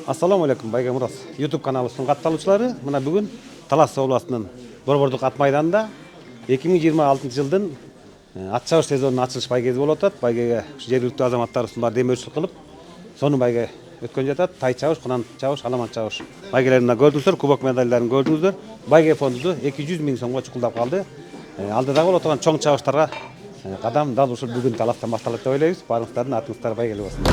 Ассаламу алейкум, Байге Мурас. YouTube каналыбыздын катталуучулары, мына бүгүн Талас областынын Борбордук ат майданында 2026 жылдын ат чабыш сезонунун ачылыш байгеси болуп атат. Байгеге жергиликтүү азаматтарыбыз бар демөөрчүлүк кылып, сону байге өткөн жатат. Тай чабыш, кунан чабыш, аламан чабыш байгелерин көрдүңүздөр, кубок медальдарын көрдүңүздөр. Байге фонду 200 000 сомго чукулдап калды. Алдыда болуп турган чоң чабыштарга кадам дал ушул бүгүн Таластан башталат деп ойлойбуз. Баарыңыздардын атыңыздар байгеле болсун.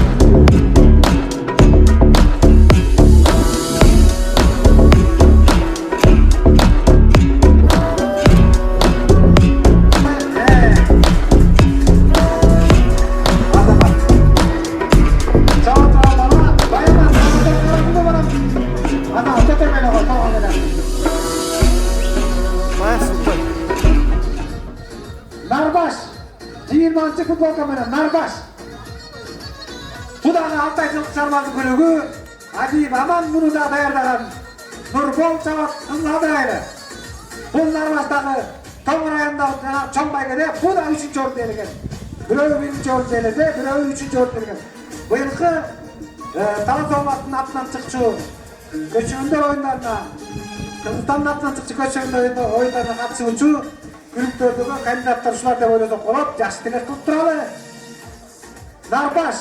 Narbaş, 20. futbol kamera Narbaş. Bu da Altaycılık Sarmazı kulübü, Adib Aman bunu da dayardagan Nurbol Çavat Kızladaylı. Bu Narbaş'taki Toğur ayında çoğun baygede bu da 3. orta delegen. Biröğü 1. orta delede, biröğü 3. orta delegen. Bu yılkı Talas Olması'nın atından çıkışı Köçüğünder oyunlarına, Kırgızstan'ın atından çıkışı Köçüğünder oyunlarına katışıcı Күрүктөрдөгү кандидаттар ушулар деп ойлосок болот. Жакшы тилек кылып туралы. Нарбаш.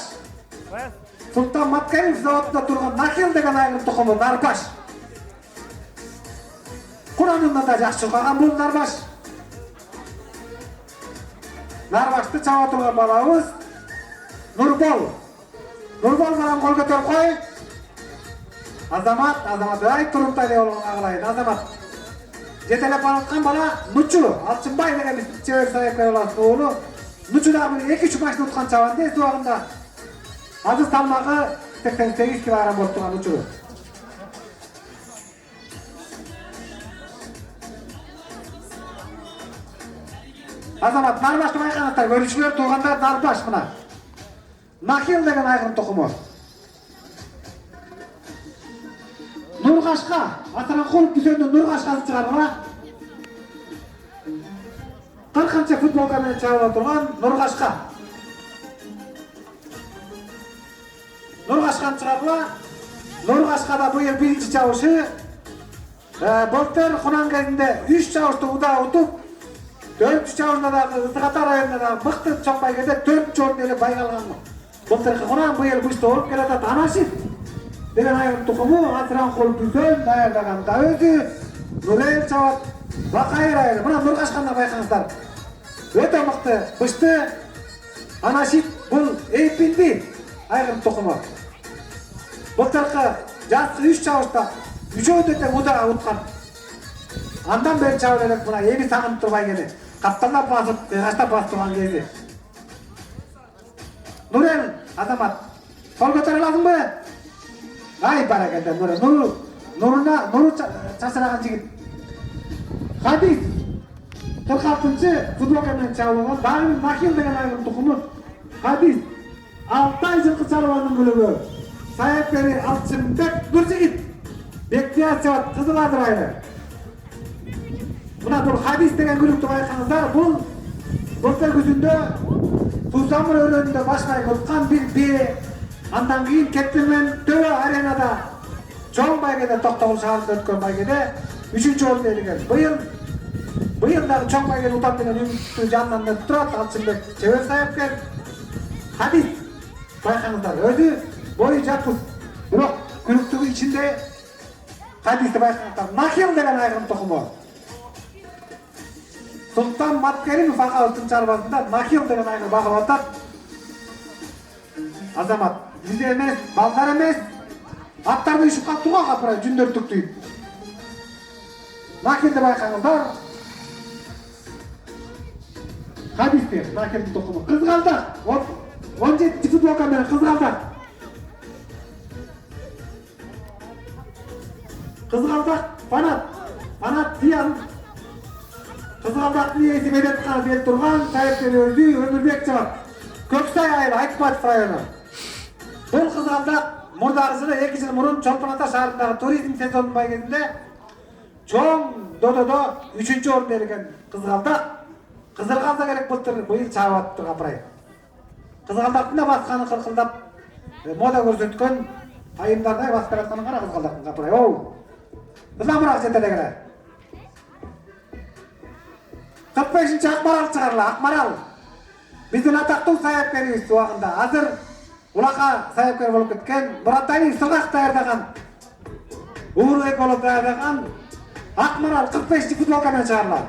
Султан Маткарев заводунда турган Нахил деген айгыр тукуму Нарбаш. Куранында да жакшы калган бул Нарбаш. Нарбашты чаба турган балабыз Нурбол. Нурбол менен кол көтөрүп кой. Азамат, ай турумтай деп болгон агылайын. Азамат. Жетелеп бараткан бала Нучу, Алчынбай деген чебер саяпкай баласынын оолу. Нучу да 2-3 матчты уткан чабан эс убагында. Азыр салмагы 88 кг болуп турган Нучу. Азамат Нарбашты байкаңыздар, көрүүчүлөр, туугандар Нарбаш мына. Нахил деген айгыр тукуму. Нургашка, Атаракулов түзөндө Нургашканы чыгаргыла. 40 футболга менен чабыла турган Нургашка. Нургашканы чыгаргыла. Нургашкада бу ел 1-чи чабышы. Былтыр Кунан кезинде 3 чабышты удаа утуп, 4-чү чабышында дагы Ызгата районунда дагы мыкты чоң байгеде 4-чү орун эле байга алган. Былтыр Кунан бу ел бышты болуп келатат. Анашит деген айгыр тукуму Атаракулов түзөн даярдаган да өзү Нурел чабат. Бакайыр айры. Мына Нургашканы байкаңыздар. Өтө мыкты бышты. Анашит бул эйпинди айгыр тукуму. Былтыркы жазкы 3 чабышта 3-өдө тең удаа уткан. Андан бери чабып элек мына эми сагынып турбай келди. Капталдап басып, кыйгаштап басып турган кези. Нурел, Азамат, кол көтөрө аласыңбы? Ай баракалла, Нуру чачыраган жигит. Хадис 46-чы футболка менен чабылган дагы Нахил деген айгыр тукуму. Хадис 6 ай жылкы чарбанын күлүгү. Саяпкери Алчынбек Нуржигит. Бектияр чабат Кызыл Адырайы. Мына бул Хадис деген күлүктү байкаңыздар. Бул былтыр күзүндө Тузамыр өрөөнүндө баш байга уткан бир бие. Андан кийин Кептелмен Төбө аренада чоң байгеде Токтогул шаарында өткөн байгеде 3-чү орун ээлеген. Быйыл дагы чоң байгеде утат деген үмүттүү жанынан өтүп турат. Алчынбек чебер саяпкер. Хадис байкаңыздар, өзү бою жапыс. Бирок күлүктүгү ичинде Хадисти байкаңыздар. Нахил деген айгыр тукуму. Султан Маткаримов агабыздын чарбасында Нахил деген айгыр багып атат. Азамат, биз эмес, балдар эмес, аттарды ишип калптырга капыра жүндөр түктүйүп. Нахилди байкаңыздар. Хадисти, Нахилдин тукуму. Кызгалдак, 17 футболка менен Кызгалдак. Кызгалдак, Фанат Зиян. Кызгалдактын ээси Медетканы берип турган саяпкер өзү Өмүрбек чабат. Көксай айылы, Айтпатов району. Бул Кызгалдак мурдагы жылы 2 жыл мурун Чолпон Ата шаарындагы туризм сезонунун байгесинде чоң дододо 3-чү орун ээлеген Кызгалдак. Кызыргалда керек былтыр, быйыл чабып атты капырай. Кызгалдактын да басканы кыркылдап мода көрсөткөн айымдардай басып келатканын кара кызгалдактын капырай. Оу. Ызамыраак жетелегиле. 45-нчи Акмарал чыгарыла. Акмарал. Биздин атактуу саяпкерибиз убагында. Азыр улака саяпкер болуп кеткен, Муратали сылгак даярдаган, Уурбек болуп даярдаган Акмарал 45-нчи футболка менен чыгарыла.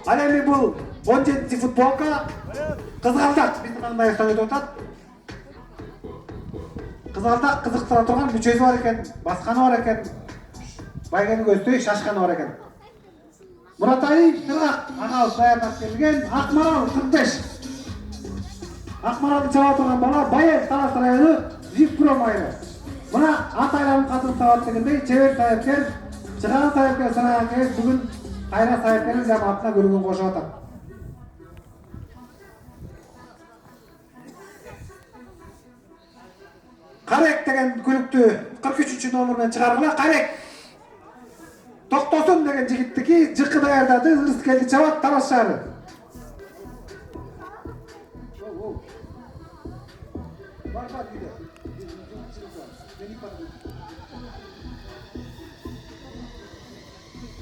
Ал эми бул 17-нчи футболка Кызгалдак биздин аңдайыбыздан өтүп атат. Кызгалдак кызыктыра турган мүчөсү бар экен, басканы бар экен. Байгени көздөй шашканы бар экен. Муратали сылгак агабыз даярдап келген Акмарал 45. Акмаралды чаба турган бала Байыр Талас району Жиппром айры. Мына ат айланып катын табат дегендей чебер саяпкер, чыган саяпкер санаган бүгүн кайра саяпкердин жамаатына көргөн кошуп атат. Карек деген күлүктү 43-чү номер менен чыгаргыла. Карек Токтосун деген жигиттики жыкы даярдады, ырыс келди чабат Талас шаары.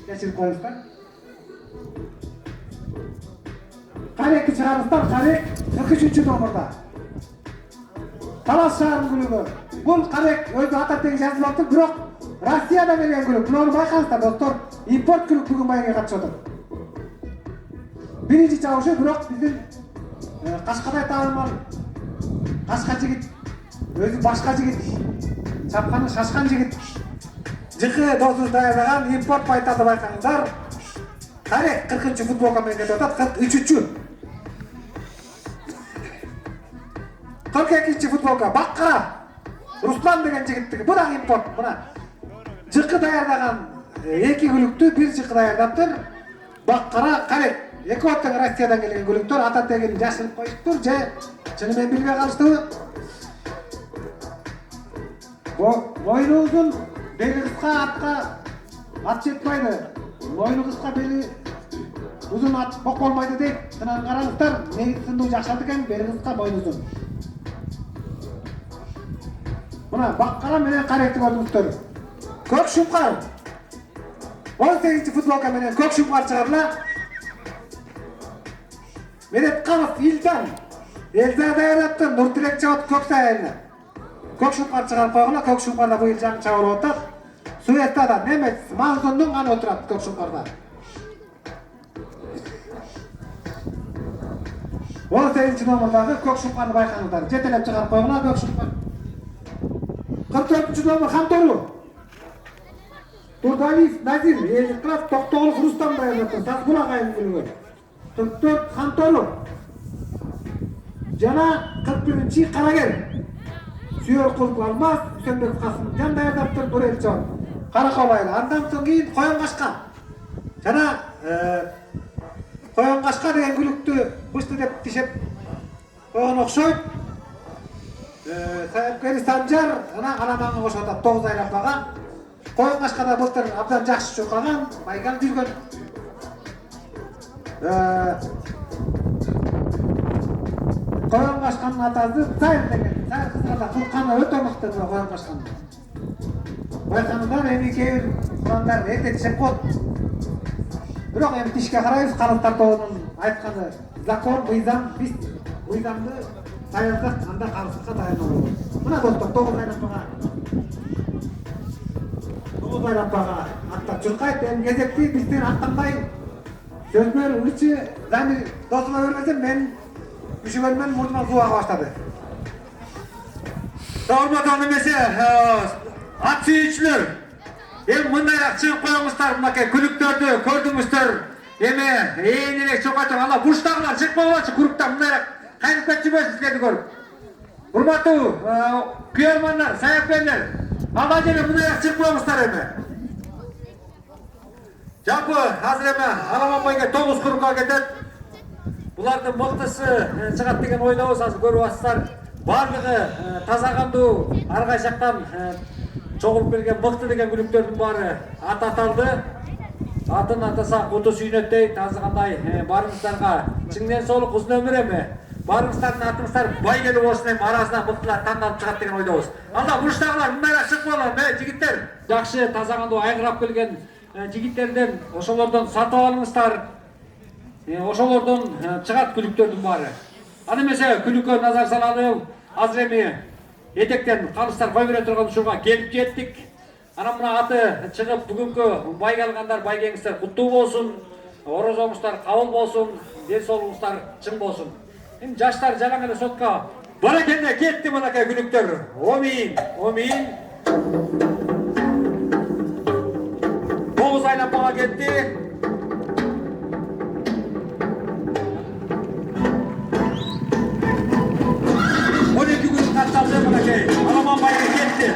Geçirip koymuşlar. Karek'i çıkarmışlar, Karek 43. номерда. Талас шаарынын күлүгү. Бул Карек өзү ататтеги жазылып атты, бирок Россиядан келген күлүк. Буну байкаңыздар достор, импорт күлүк бүгүн байгеге катышып атат. Биринчи чабышы бирок биздин Кашкадай таанымал Кашка жигит, өзү башка жигит, чапканы шашкан жигит. Жыкы досубуз даярдаган импорт байталды байкаңыздар. Карек 40-чы футболка менен кетип атат, 43-чү. 42-чи футболка Баккара Руслан деген жигиттики. Бу да импорт. Мына жыкы даярдаган эки күлүктү бир жыкы даярдаптыр. Баккара, Карек. Экөө тең Россиядан келген күлүктөр ата тегин жашырып коюптур же чыны менен билбей калыштыбы? Мойну узун, бели кыска атка ат жетпейди. Мойну кыска, бели узун ат бок болмойду дейт. Тынан караңыздар, негизи сындуу жакшат экен, бели кыска, мойну узун. Мына Баккара менен Каректи көрдүңүздөр. Көк шумкар 18-чи футболка менен көк шумкар чыгарыла. Медетканов Илдан Элза даярдапты, Нуртилек чабат көк сайына. Көк шумкар чыгарып койгула, көк шумкарда быйыл жаңы чабырып атат. Суэстада Немец Мансондун гана отурат көк шумкарда. 18-чи номердагы көк шумкарды байкаңыздар. Жетелеп чыгарып койгула көк шумкар. 44-чү номер Хамтору. Турдалиев Назир, Эликрат Токтогулов Рустам даярдапты. Тасбулак айылын күлүгү. 44 Хамтору. Жана 41-чи Карагер. Сүйөркулов Алмаз, Үсөнбек Касым жан даярдаптыр Бурелчон. Каракол айылы. Андан соң кийин Коyon Кашка. Жана Коyon Кашка деген күлүктү бышты деп тишеп койгон окшойт. Саяпкери Санжар ана Аламанга кошуп атат 9 айлап баган. Коyon Кашкада былтыр абдан жакшы чуркаган, байгал жүргөн. Коyon Кашканын атасы Сайыр деген. Сайыр кызгада кылканы өтө мыкты Коyon Кашканын. Байкаңыздар, эми кээ бир курандар эрте тишеп коет. Бирок эми тишке карайбыз, Калыктар тобунун айтканы закон, мыйзам, биз мыйзамды даярдап, анда калыпка даярдоо. Мына достор 9 айлап бага. 9 айлап бага аттап чуркайт, эми кезекти биздин аттанбай сөздөр ычы Замир досума бермесе мен күшүгөнмөн мурдума суу ага баштады. Урматтуу эмесе ат сүйүүчүлөр, эми мындайраак чыгып коюңуздар, мынакей күлүктөрдү көрдүңүздөр. Эми ээн элек чокотуп ала бурчтагылар чыкпагылачы куруктан мындайраак кайрып кетчүбөз силерди көрүп. Урматтуу күйөрмандар, саяпкерлер, ала жере мындайраак чыгып коюңуздар эми. Жалпы азыр эми Аламанбайга 9 курукка кетет. Булардын мыктысы чыгат деген ойдобуз, азыр көрүп атсыздар. Барлыгы таза кандуу, ар кайсы жактан чогулуп келген мыкты деген күлүктөрдүн баары ат аталды. Атын атаса куту сүйнөт дейт. Азыр кандай барыңыздарга чың ден соолук, узун өмүр эми. Барыңыздардын атыңыздар байгелі болсын, эми арасынан мыктылар тандалып чыгат деген ойдобуз. Алда бурчтагылар мындайраак чыгып алып, жигиттер. Жакшы тазагандуу айгырап келген жигиттерден ошолордон сатып алыңыздар. Ошолордон чыгат күлүктөрдүн баары. Аны эмесе күлүккө назар салалы. Азыр эми этектен калыстар кой бере турган учурга келип жеттик. Анан мына аты чыгып бүгүнкү байге алгандар байгеңиздер куттуу болсун. Орозоңуздар кабыл болсун, ден соолугуңуздар чың болсун. Эми жаштар жалаң эле сотко баракенде кетти мынакей күлүктөр. Омин, омин. 9 айлапага кетти. Катталды мынакей. Аламан байга кетти.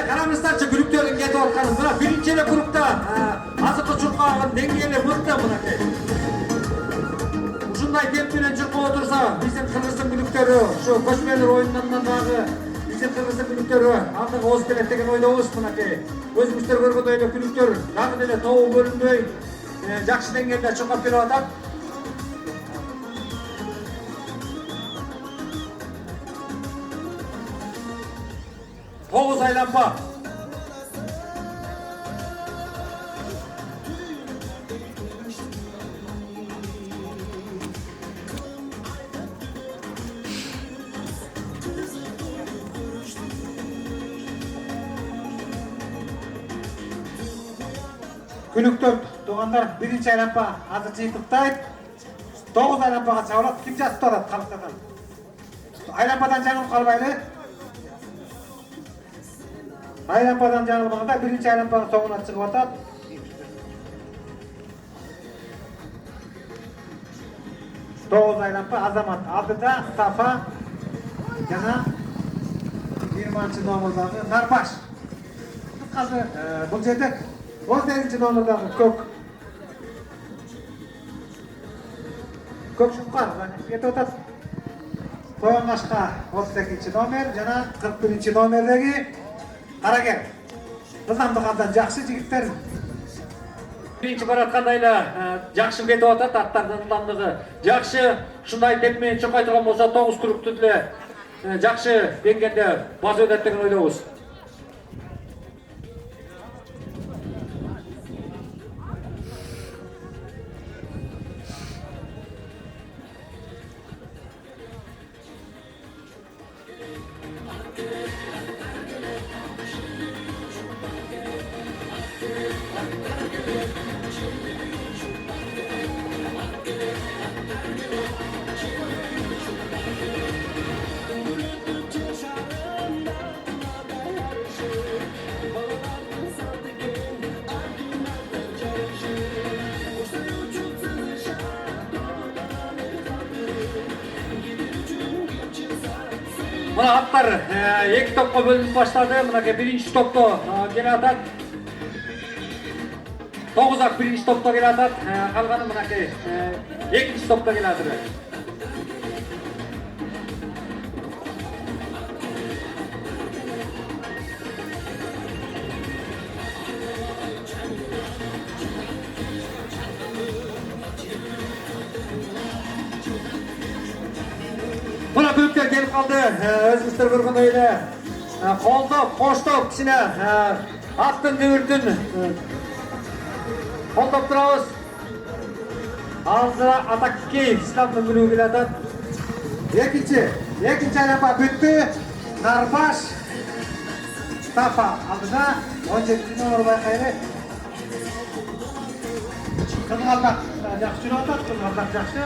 Караңыздарчы күлүктөрдүн кетип атканын. Мына биринчи эле группта азыркы чуркагын деңгээли мыкты мынакей. Ушундай темп менен чуркап отурса, биздин кыргыздын күлүктөрү, ушу көчмөлөр оюнунан дагы биздин кыргыздын күлүктөрү андык ооз келет деген ойдобуз мынакей. Өзүңүздөр көргөндөй эле күлүктөр дагы деле тобу бөлүнбөй жакшы деңгээлде чуркап берип атат. Тогуз айланпа. Күлүктөр туугандар биринчи айланпа азыр жыйынтыктайт. 9 айланпага чабылат. Ким жатып турат калктардан? Айланпадан жаңылып калбайлы. Айланпадан жаңылмаганда биринчи айланпанын соңуна чыгып атат. Тогуз айланпа Азамат алдыда, Сафа жана 20 номердагы Нарбаш. Азыр бул жерде 18 номердагы Көк Шукар кетип атат. Тояңашка 32 номер жана 41 номердеги Карагер. Кызамдык абдан жакшы жигиттер. Биринчи бараткандай эле жакшы кетип атат, аттардын ылдамдыгы жакшы. Ушундай темп менен чуркай турган болсо 9 группту деле жакшы деңгээлде басып өтөт деген ойдобуз. Мына аттар эки топко бөлүнүп баштады. Мынакей биринчи топто келе атат. 9 ак биринчи топто келе атат. Калганы мынакей экинчи топто келе атат. Мына күлүктөр келип калды. Өзүңүздөр көргөндөй эле колдоп, коштоп кичине аттын дүбүртүн Қолдап тұрабыз. Алдыра Атакеев İslamның күні келе жатат. Екінші айлампа бүтті. Нарбаш Стафа алдыда 17 номер байқайды. Қызғалдақ жақсы жүріп жатат, қызғалдақ жақсы.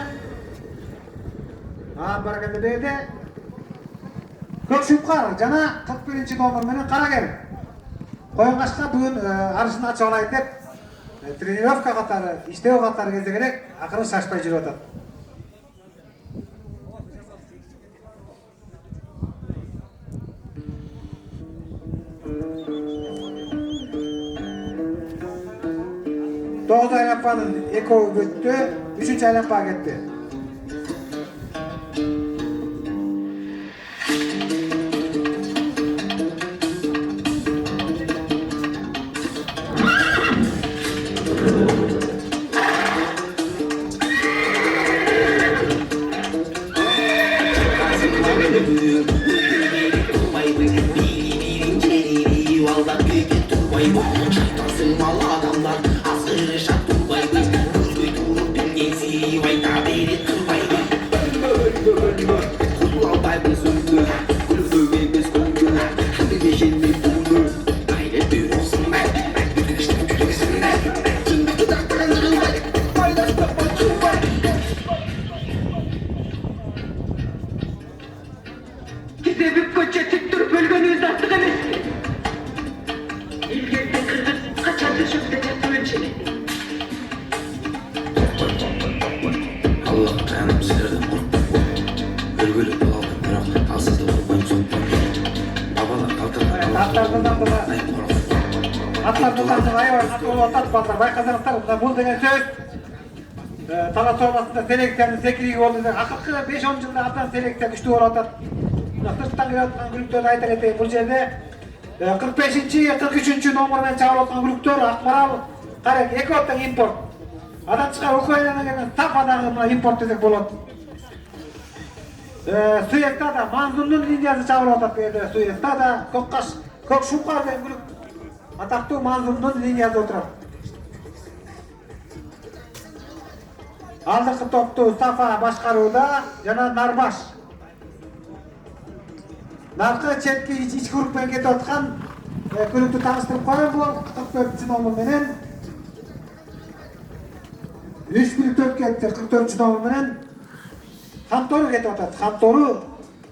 Баракалды дейді. Көкшүмқар жана 41 номер менен Карагер. Қойынғашқа бүгін арышын ачып алайын деп тренировка қатары, иштөө қатары кезде керек, ақырын шашпай жүріп жатат. Тоғыз айлампаның екеуі өтті, үшінші айлампа кетті. Бұл деген сөз Талас облысында селекцияның секірегі болды. Ақырғы 5-10 жылда абдан селекция күшті болып жатады. Сырттан келіп жатқан күліктерді айта кетейін. Бұл жерде 45-43 номермен чабылып жатқан күліктер Ақмарал, Қарек, екі оттан импорт. Адан шығар Украинадан келген Стафадағы импорт десек болады. Суекта да Манзунның линиясы чабылып жатады. Суекта да Көкшүмқар деген күлік атақты Манзунның линиясы отырады. Алдыңғы топты Стафа башқаруда жана Нарбаш. Нарқы четки ички группаға кетіп отқан күлікті таныстырып қойын. Бұл 44 номер менен 3-4 кетті. 44 номер менен Хамтору кетіп отады. Хамтору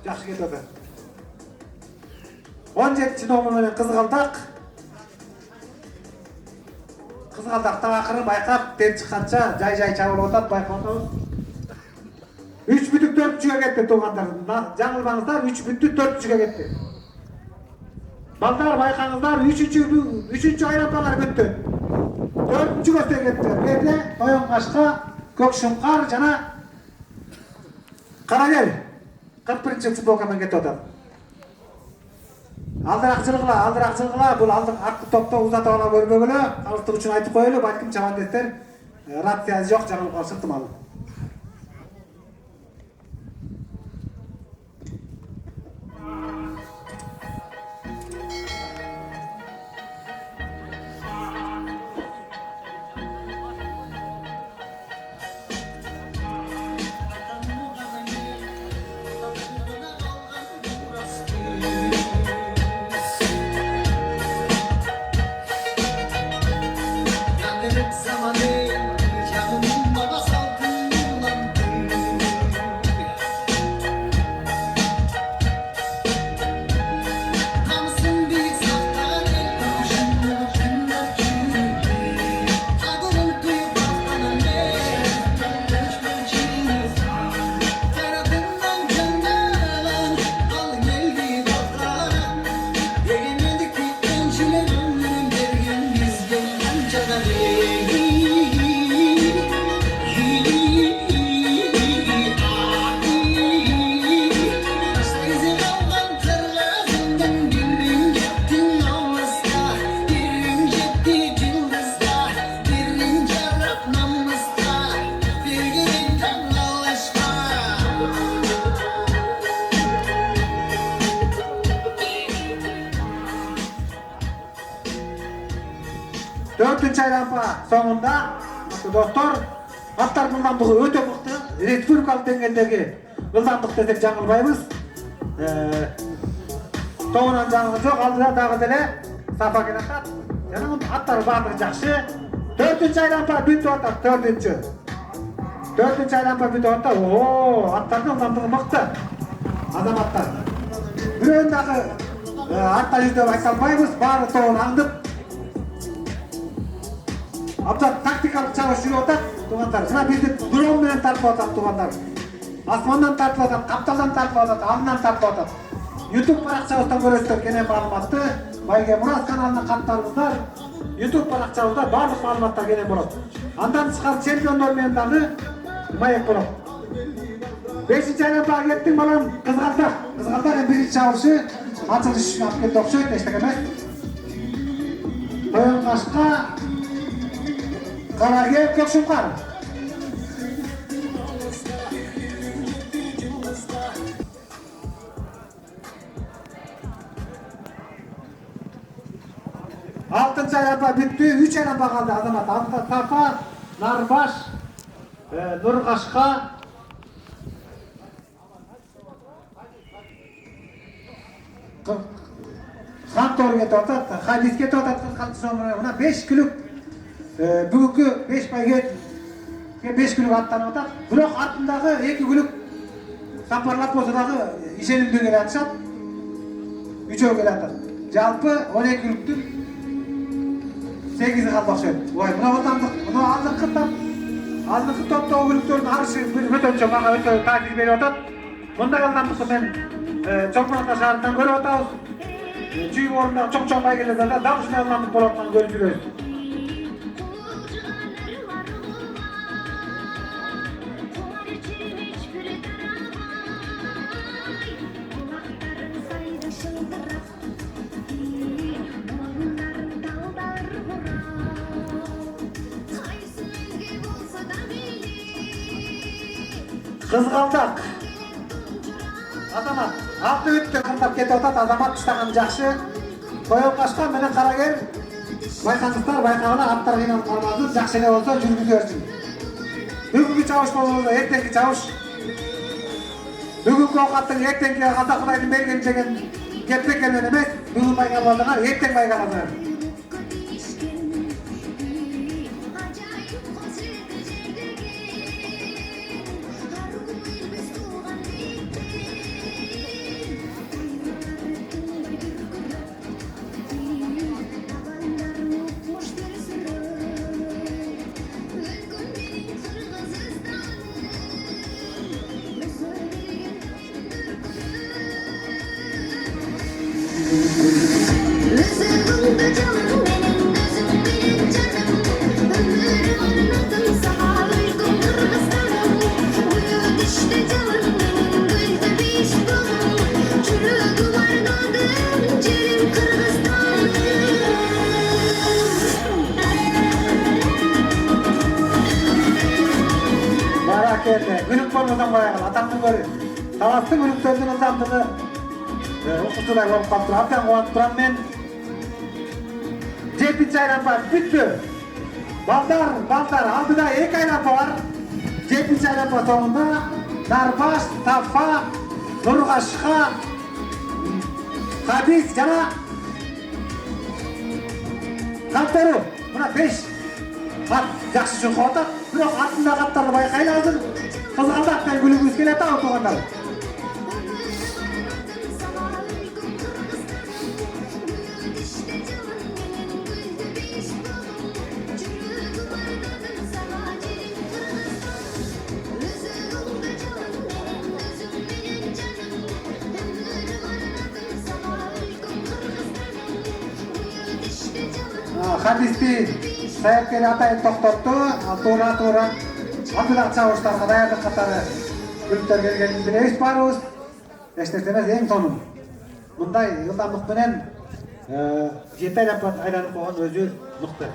жақсы кетіп отады. 17 номер менен Қызғалдақ. Қызғалдақтан ақыры байқап, тен шыққанша жай-жай чабылып отады, байқауыңыз. 3,4-ге кетті туғандар. Жаңылмаңыздар, 3,4-ге кетті. Балдар байқаңыздар, 3-ші айлампалар бүтті. 4-ші көстен кетті. Берде Тойонғашқа, Көкшүмқар жана Қарагер 41-ші футболкамен кетті отады. Алдырақ жылғыла, бұл артқы топта ұзата ола көрмегілі, қалыстық үшін айтып қойылы, бәлкім чамандеттер рациясы жоқ, жаңылып қалсықтымалы. Zamanı, canım baba saldı. 4-cü aylanma soňunda dostlar atlar ılgamdygy öte mykty. Respublikалык deňgeldägi ılgamdyk desek jaňylbaýbys. Toňundan jaňyly jok, aldyda dagy dele safa gelatat. Jana atlar bardygy jakşy. 4-cü aylanma bitip atat, 4-cü. 4-cü aylanma bitip atat. Oo, atlardyň ılgamdygy mykty. Azamatlar. Bireýindäki atlar ýüzüp aýtalmaýbys, bary toňun aňdyp Abda taktikalık çavuş yürüyor otak, tuğanlar. Sana bizde drone bilen tartып atat, tuğanlar. Asmandan tartып atat, kaptaldan tartып atat, alından tartып atat. YouTube parakçabızdan görüyorsunuz gene malumatты. Bayge Murat kanalına katlarınızlar. YouTube parakçabızda barlık malumatlar gene болады. Andan çıkar çempiyonlar meydanı mayek болады. 5-ci aylanmaga kettik balam, Kızgaldar. Kızgaldar'ın birinci çavuşu açılış için alıp keldi okşayt, eştek emes. Toyonqaşqa Karagel Kökşümkar. Altıncı aylanma bitti, 3 aylanma kaldı Azamat. Altta Tafa, Narbaş, Nurgaşqa, Kantor ketip atat, Hadis ketip atat, Kızgaltı 5 külük bugünkü 5 bayget 5 külük attanıp atat. Biroq artındağı 2 külük saparlap bolsa-dagy işenimden gele atışat. 3-ö gele atat. Jalpy 12 külüktün 8-i kaldı okşayt. Oy, buna otamdyk, buna aldykky tap. Aldykky topda o külüktörün arışı ötönçe maga ötö tatil berip atat. Munda kaldandyky men Çoңmanta şaharından görüp atabız. Çüy orunda çok baygelerde dağışına anlamlı bolatdan görüp жүрөбүz. Kızgaldak. Azamat. Altı ütті қыртап кетіп атат, Азамат ұштаған жақшы. Тойонқашқа менен Карагел байқаңыздар, байқағына аттар қиналып қалмады, жақшы эле болса жүргүзө берсин. Бүгүнкү чабыш болбосо эртеңки чабыш. Бүгүнкү оокаттын эртеңки Ата Кудайдын бергени деген кепте келген эмес. Бүгүн байкалбадыңар, эртең байкаласыңар. Günlük bolmadan bayaqal, atamdın görü. Talastın günlüklerinin ılgamdygy okusuday bolup kalıp turap, abdan quvanyp turam men. 7-ci aylanma bitdi. Balдар, aldıda 2 aylanma var. 7-ci aylanma soňunda Narbaş, Tafa, Nurgaşqa, Hadis jana Kantoru. Buna 5 at jakşı çuqur atat. Biroq atındaky atlardy bayqay lazım. Kızgaldaktan gülügüz kelet ağı tuğanlar. Hadis'ti sayapkeri atayıp toktottu. Tuğra. Aldıdak çavuşlarga dayandık katары külükler gelgenini bilebиz barыбыз. Eştetemez eң sonun. Мындай ылдамдык менен 7 aylanma айланып койгон өзү мыкты.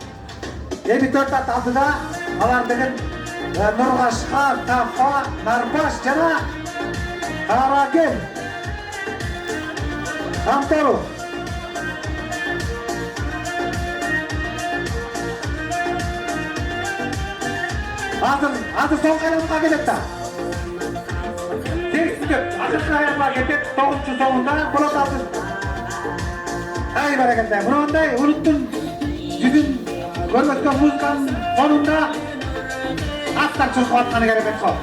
Эми 4 ат алдыда алар деген Нургаşqa, Tafa, Narbaş жана Karagel. Kantoru. Hazır son aylanma keledi da. Tekstip, akırkı aylanma keledi. 9. sonunda Polat Altın. Ay barakalla. Bunday unuttun. Yüzün görmezken muzikanın sonunda atlar çıkıp atkanı gerek kal.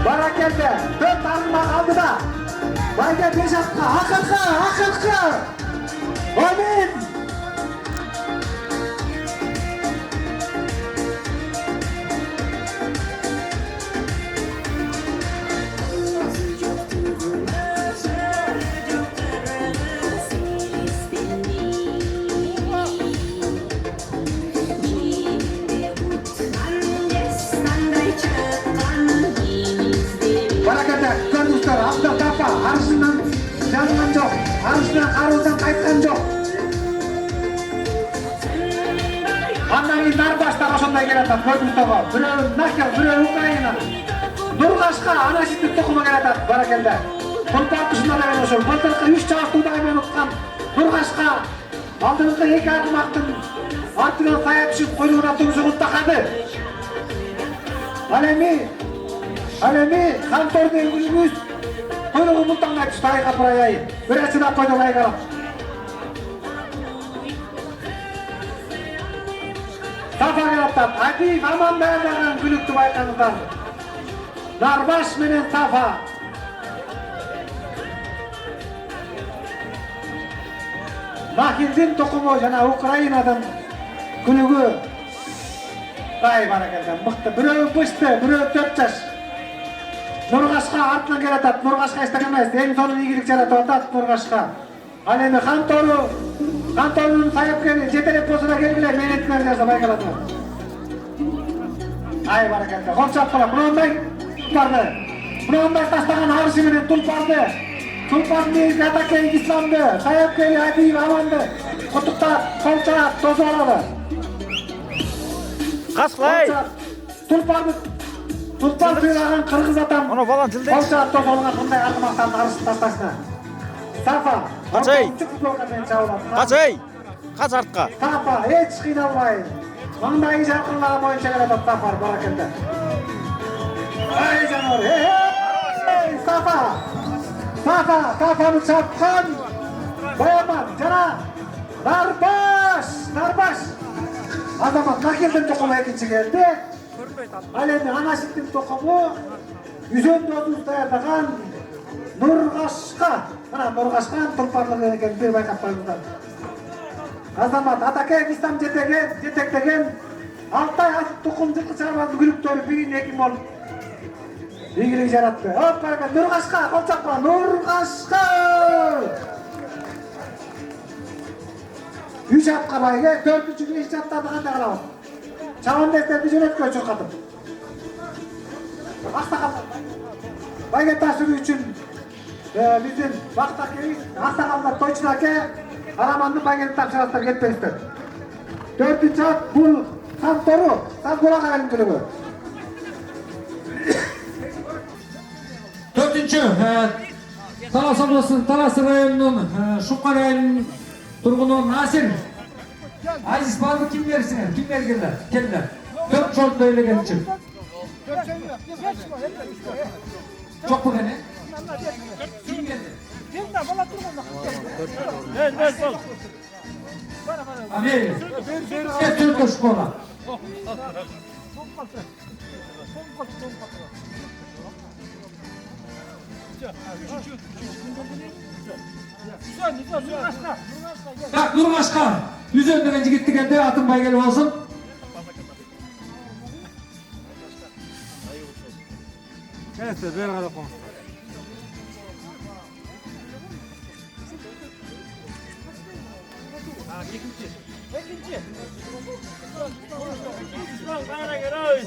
Barakelde 4 arınma kaldı da Bayge 5 atma akılkı Amin. Abdal Tapa arasından yanılan yok, arasından karıldan kayıttan yok. Andan Narbaş'ta başında geletat, gördüm tava. Biri Nakyal, biri Ukrayna. Nurgaşka, ana şiddet tokuma geletat, barakelde. Kulpar dışında da ben olsun. Kulparka 3 çağız tuğda hemen utkan. Nurgaşka, aldığınızda 2 adım attın. Artıdan sayap düşüp koyduğuna tuğusu mutlakadı. Alemi, kantor devgülümüz. Koyduğu mutlaka açtı, ayıqa burayayı. Bir açıda koyduğu ayıqalım. Safa gelatat, Adif aman dayandagan gülüktü baykanızdan. Narbaş menen Safa. Mahildin tokumu jana Ukraynadan gülügü. Ay barakallah, mıқты. Biri pıştı, biri 4 yaş. Nurgaşka artından gelatat, Nurgaşka istegemez. En sonun iyilik jaratat Nurgaşka. Al endi kantorunun sayıp geldi, jeterek posuna gelgiler, menetler derse baykalatlar. Ay barakallah, korçap kala, bununday tulpardı. Bununday taslagan arışı menen tulpardı. Tulpardı, Atakey İslam'dı, sayıp geldi, Adif amandı. Kutukta, kolçap, tozu aladı. Kasqay. Tulpar kıyılagan Kırgız atam. Onu falan tilde. Kolçap toz olgan bunday argımaqtan arışı tastasına. Safa. Kaçay. Kaç artqa. Safa, hiç kıynalmay. Mаңдайы жарқынлығы бойынша келатат Сафар, баракелді. Ай жануар, ей, Сафаны шапқан. Баяман, жана, Нарбаш. Азамат Накелдің тоқымы екінші келді. Ал енді Анашиттің тоқымы Үзен досымыз даярдаған Нұрғашқа. Мына Нұрғашқан тұлпарлығы екенді байқап қойыңыздар. Азамат Атакей İslam жетектеген Алтай асып тұқым жылқы шаруасы күліктері бірін екі мол игілік жаратты. Нұрғашқа, қолчаққа, Нұрғашқа! 3 атқа байге, 4-ші күн 2 аттарды қандай қалауыз. Чаван дестерді жөнеткөй чұрқатып. Ақсақалдар, байге тасыру үшін біздің бақыт әкейіз, ақсақалдар тойчын әке, Араманның байгені тапшырастар кетпейістер. 4-ші ат бұл Сантору, Санболаға әлімділігі. 4-ші, Талас облысының Таласы районының Шұққа районының тұрғыны Насир. Азиз барды кім берсіңер? Кім бергендер? Келдер. 4 жолды өйлеген үшін. Жоқ бұл әне? Кім берді? Амей, 4 школа. Так, Nurbaşka. Yüzön деген жигитти келди, атын байгеле болсун. Neyse bir ara konuş.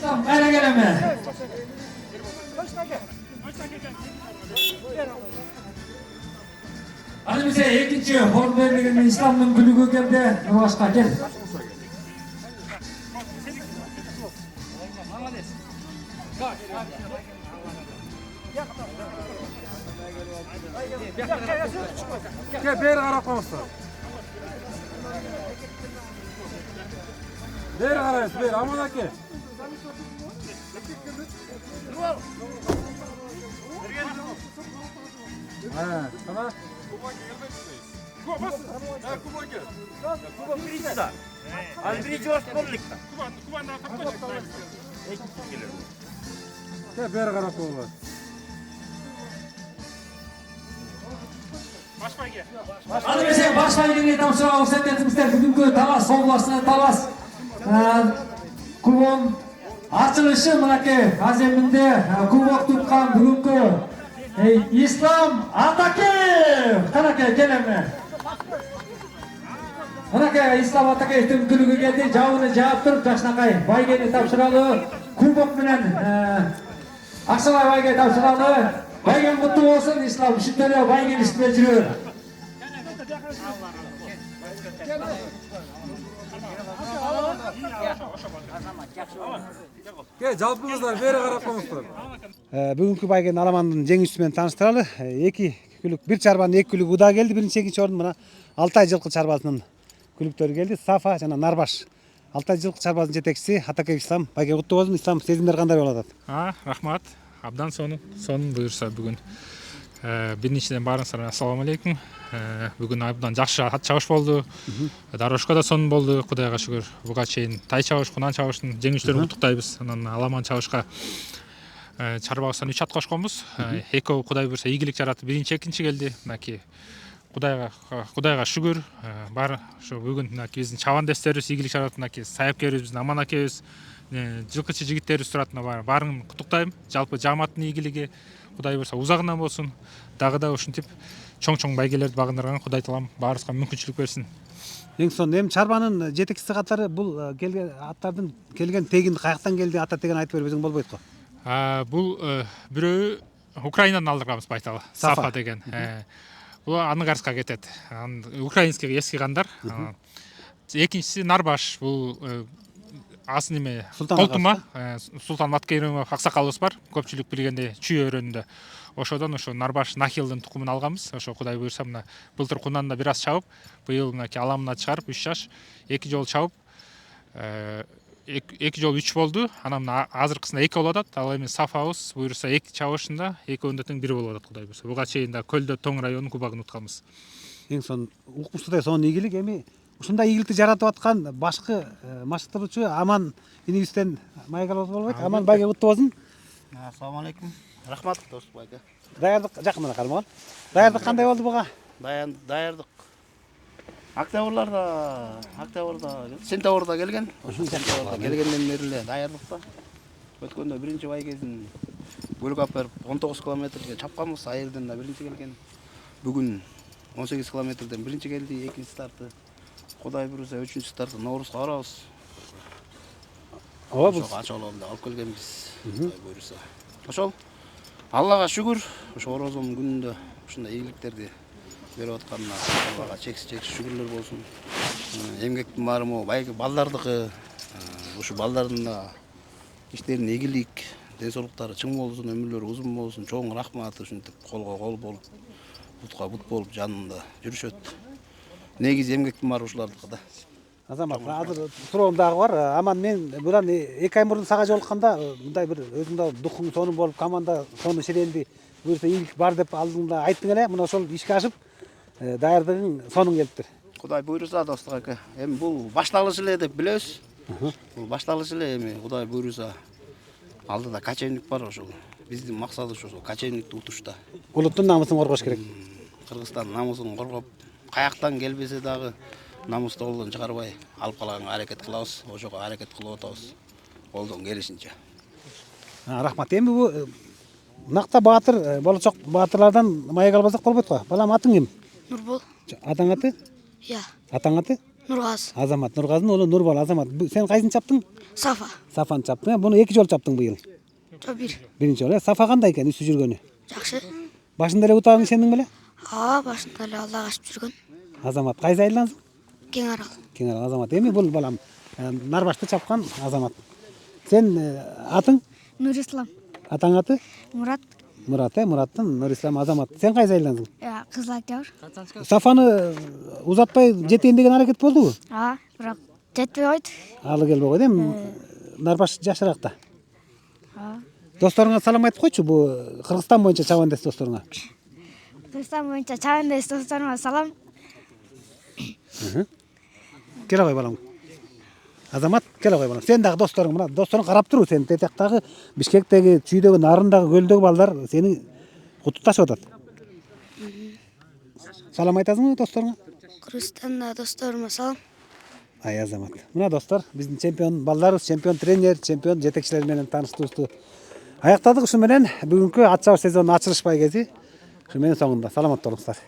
Tamam, kayra geleme. Hadi bize ikinci form verildiğinde İslam'ın gülüğü geldi. Nurbaşka gel. Gel bir ara konuş. Bir ara bir ama da ki. Ha, tamam. Gel bir ara konuş. Hadi bize başlayın tavsiye setletimizde bugünkü Talas Soğulası'na Talas kubon açılışı mınaki azeminde kubok tutkan bugünkü İslam Atakev kanake geleme mınaki İslam Atakev tüm külügü geldi cevabını cevap durup Jaşnakay baygeni tavsıralı kubok bilen Aksalay baygeni tavsıralı baygen mutlu olsun İslam şüpheli baygen üstüne жүрüyor. Gel жалпыңыздар бері қарап қойыңыздар. Бүгүнкү байгенин аламандын жеңүүчүсү менен тааныштыралы. Эки күлүк, бир чарбанын эки күлүгү удаа келди. Биринчи, экинчи орун мына Алтай жылкы чарбасынын күлүктөрү келди. Сафа жана Нарбаш. Алтай жылкы чарбасынын жетекчиси Атакеев Ислам. Байге куттуу болсун. Ислам, сезимдер кандай болуп атат? Рахмат. Абдан сонун буюрса бүгүн. Биринчиден баарыңыздарга ассалам алейкум. Бүгүн абдан жакшы ат чабыш болду. Дарошко да сонун болду. Кудайга шүгүр. Буга чейин тай чабыш, кунан чабыштын жеңүүчүлөрүн куттуктайбыз. Анан аламан чабышка чарбагыстан 3 ат кошконбуз. Экөө Кудай буюрса ийгилик жаратып, биринчи, экинчи келди. Мынакей Кудайга шүгүр. Бар ушу бүгүн мынакей биздин чабандестерибиз ийгилик жаратып, мынакей саяпкерибиз, биздин Аман акебиз, жылкычы жигиттерибиз туратына баарын куттуктайм. Жалпы жамааттын ийгилиги Кудай буюрса узагынан болсун. Дагы да ушинтип чоң байгелерди багындырган Кудай Таалам баарыбызга мүмкүнчүлүк берсин. Эң сонун эми чарбанын жетекчиси катары бул келген аттардын келген тегин каяктан келди, ата тегин айтып бербесең болбойт го. Бул бирөө Украинадан алдырганбыз байталы. Сафа деген. Бул Ангарска кетет. Украинский эски кандар. Экинчиси Нарбаш. Бул асын эме Колтума, Султан Маткеримов аксакалыбыз бар. Көпчүлүк билгендей Чүй өрөөнүндө. Ошодон ошо Нарбаш Нахилдин тукумун алганбыз. Ошо Кудай буюрса мына былтыр кунанда бир аз чабып, быйыл мынакей аламына чыгарып 3 жаш, 2 жолу чабып, 2 жолу 3 болду. Анан азыркысында 2 болуп атат. Ал эми Сафабыз буюрса 2 чабышында, экөөндө тең 1 болуп атат Кудай буюрса. Буга чейин да Көлдө Тоң районунун кубагын утканбыз. Эң сонун укмуштуудай сонун ийгилик. Эми ушундай ийгиликти жаратып аткан башкы машыктыруучу Аман инибизден маек алып болбойт. Аман байге куттуу болсун. Ассаламу алейкум. Рахмат дос байга. Даярдык жакында кармаган. Даярдык кандай болду буга? Даярдык. Октябрда, сентябрда келген. Ошо сентябрда келгенден бери эле даярдыкта. Өткөндө биринчи байгесин бөлүк алып берип 19 километрге чапканбыз. Айылдан да биринчи келген. Бүгүн 18 километрден биринчи келди, экинчи старты. Кудай буюрса 3-чү стартты Наурузга барабыз. Ооба, бул ачалымды алып келгенбиз. Кудай буюрса. Ошол Аллага шүгүр, ошо орозонун күнүндө ушундай ийгиликтерди берип атканына Аллага чексиз шүгүрлөр болсун. Эмгектин баары могу байги балдардыкы, ушу балдардын да иштерин ийгилик, ден соолуктары чың болсун, өмүрлөрү узун болсун, чоң рахмат ушинтип колго кол болуп, бутка бут болуп жанында жүрүшөт. Негизи эмгектин баары ушулардыкы да. Азамат, азыр суроом дагы бар. Аман, мен будан 2 ай мурун сага жолукканда мындай бир өзүңдө духуң сонун болуп, команда сонун ширенди, буюрса ийгилик бар деп алдыңда айттың эле. Мына ошол ишке ашып, даярдыгың сонун келиптир. Кудай буйруса достук ака. Эми бул башталыш эле деп билебиз. Бул башталыш эле, эми Кудай буйруса алдыда качевник бар ошол. Биздин максаты ошол качевникти утушта. Улуттун намысын коргош керек. Кыргызстан намысын коргоп, каяктан келбесе дагы намысты колдон чыгарбай алып калганга аракет кылабыз. Ошого аракет кылып атабыз. Колдон келишинче. Рахмат. Эми бу накта баатыр, болочок баатырлардан маек албасак болбойт го. Балам, атың ким? Нурбол. Атаң аты? Я. Атаң аты? Нургаз. Азамат. Нургазынын уулу Нурбол. Азамат. Сен кайсын чаптың? Сафа. Сафаны чаптың. Буну 2 жолу чаптың быйыл. Жо бир. Биринчи жолу. Сафа кандай экен үстү жүргөнү? Жакшы. Башында эле утагың сенің беле? Башында эле Аллага ашып жүргөн. Азамат. Кайсы айлансың? Кең арал. Кең арал Азамат. Эми бул балам Нарбашты чапкан Азамат. Сен атың? Нурислам. Атаң аты? Мурат. Мурат, Мураттын Нурислам Азамат. Сен кайсы айлансың? Я, Кызыл Октябрь. Сафаны узатпай жетейин деген аракет болдубу? Бирок жетпей койду. Алы келбей койду. Эми Нарбаш жакшыраакта. Досторуңа салам айтып койчу, бу Кыргызстан боюнча чабандес досторуңа. Кыргызстан боюнча чабандес досторума салам. Келе кой балам. Азамат, келе кой балам. Сен дагы досторуң, мына досторуң карап туру, сен Тетектагы, Бишкектеги, Чүйдөгү, Нарындагы, Көлдөгү балдар сени куттукташып атат. Салам айтасыңбы досторуңа? Кыргызстанда досторума салам. Ай Азамат. Мына достор, биздин чемпион балдарыбыз, чемпион тренер, чемпион жетекчилер менен тааныштыгыбызды аяктадык. Ушу менен бүгүнкү ат чабыш сезонунун ачылыш байгези ушу менен соңунда. Саламатта болуңуздар.